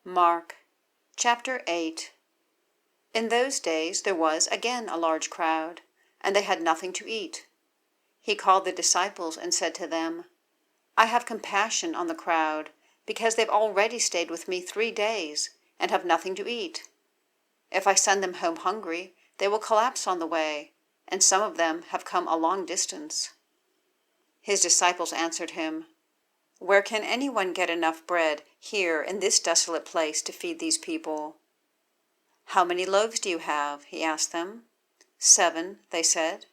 Mark chapter 8. In those days there was again a large crowd, and they had nothing to eat. He called the disciples and said to them, I have compassion on the crowd, because they've already stayed with me 3 days and have nothing to eat. If I send them home hungry, they will collapse on the way, and some of them have come a long distance. His disciples answered him, Where can anyone get enough bread here in this desolate place to feed these people? How many loaves do you have? He asked them. 7, they said.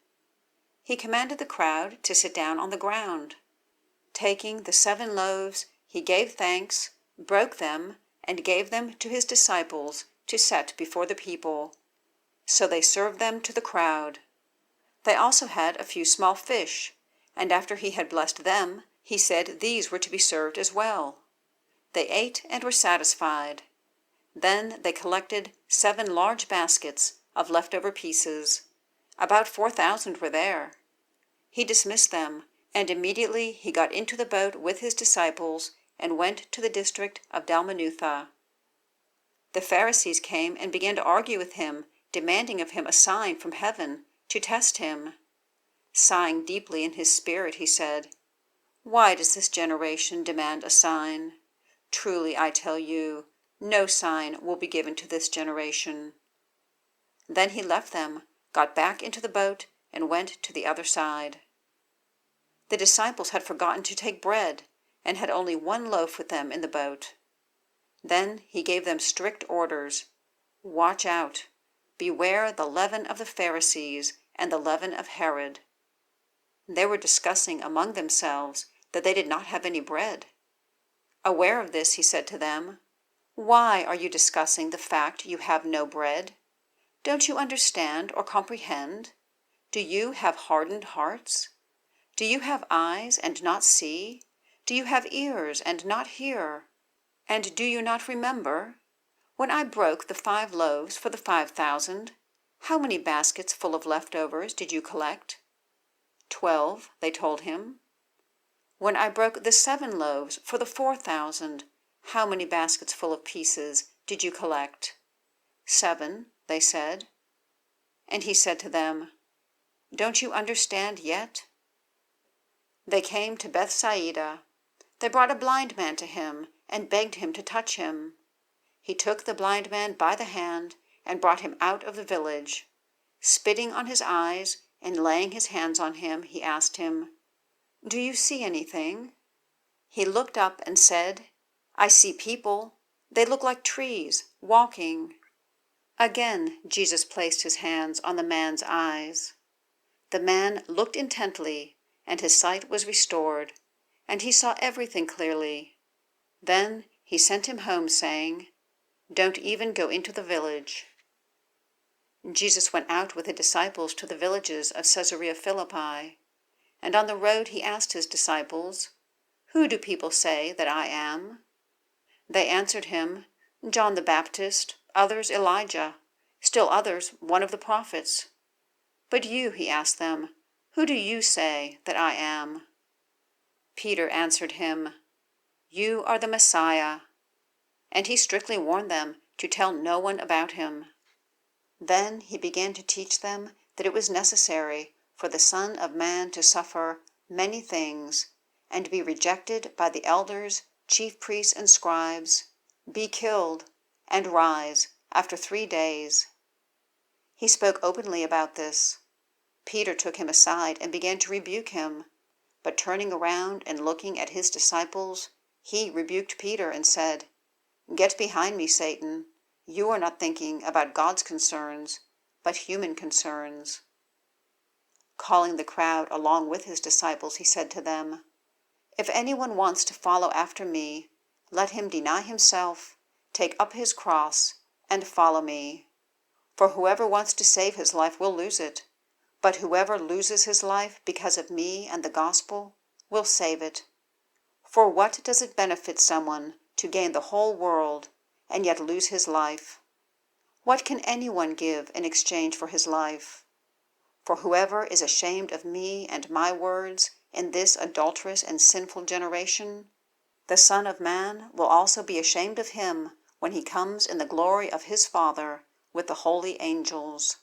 He commanded the crowd to sit down on the ground. Taking the 7 loaves, he gave thanks, broke them, and gave them to his disciples to set before the people. So they served them to the crowd. They also had a few small fish, and after he had blessed them, he said these were to be served as well. They ate and were satisfied. Then they collected 7 large baskets of leftover pieces. About 4,000 were there. He dismissed them, and immediately he got into the boat with his disciples and went to the district of Dalmanutha. The Pharisees came and began to argue with him, demanding of him a sign from heaven to test him. Sighing deeply in his spirit, he said, Why does this generation demand a sign? Truly, I tell you, no sign will be given to this generation. Then he left them, got back into the boat, and went to the other side. The disciples had forgotten to take bread, and had only 1 loaf with them in the boat. Then he gave them strict orders. Watch out. Beware the leaven of the Pharisees and the leaven of Herod. They were discussing among themselves that they did not have any bread. Aware of this, he said to them, Why are you discussing the fact you have no bread? Don't you understand or comprehend? Do you have hardened hearts? Do you have eyes and not see? Do you have ears and not hear? And do you not remember? When I broke the 5 loaves for the 5,000, how many baskets full of leftovers did you collect? 12, they told him. When I broke the 7 loaves for the 4,000, how many baskets full of pieces did you collect? 7, they said. And he said to them, Don't you understand yet? They came to Bethsaida. They brought a blind man to him and begged him to touch him. He took the blind man by the hand and brought him out of the village. Spitting on his eyes and laying his hands on him, he asked him, Do you see anything? He looked up and said, I see people. They look like trees, walking. Again Jesus placed his hands on the man's eyes. The man looked intently, and his sight was restored, and he saw everything clearly. Then he sent him home, saying, Don't even go into the village. Jesus went out with the disciples to the villages of Caesarea Philippi, and on the road he asked his disciples, Who do people say that I am? They answered him, John the Baptist, others Elijah, still others one of the prophets. But you, he asked them, who do you say that I am? Peter answered him, You are the Messiah. And he strictly warned them to tell no one about him. Then he began to teach them that it was necessary for the Son of Man to suffer many things, and be rejected by the elders, chief priests, and scribes, be killed, and rise after 3 days. He spoke openly about this. Peter took him aside and began to rebuke him, but turning around and looking at his disciples, he rebuked Peter and said, Get behind me, Satan. You are not thinking about God's concerns, but human concerns. Calling the crowd along with his disciples, he said to them, If anyone wants to follow after me, let him deny himself, take up his cross, and follow me. For whoever wants to save his life will lose it, but whoever loses his life because of me and the gospel will save it. For what does it benefit someone to gain the whole world and yet lose his life? What can anyone give in exchange for his life? For whoever is ashamed of me and my words in this adulterous and sinful generation, the Son of Man will also be ashamed of him when he comes in the glory of his Father with the holy angels.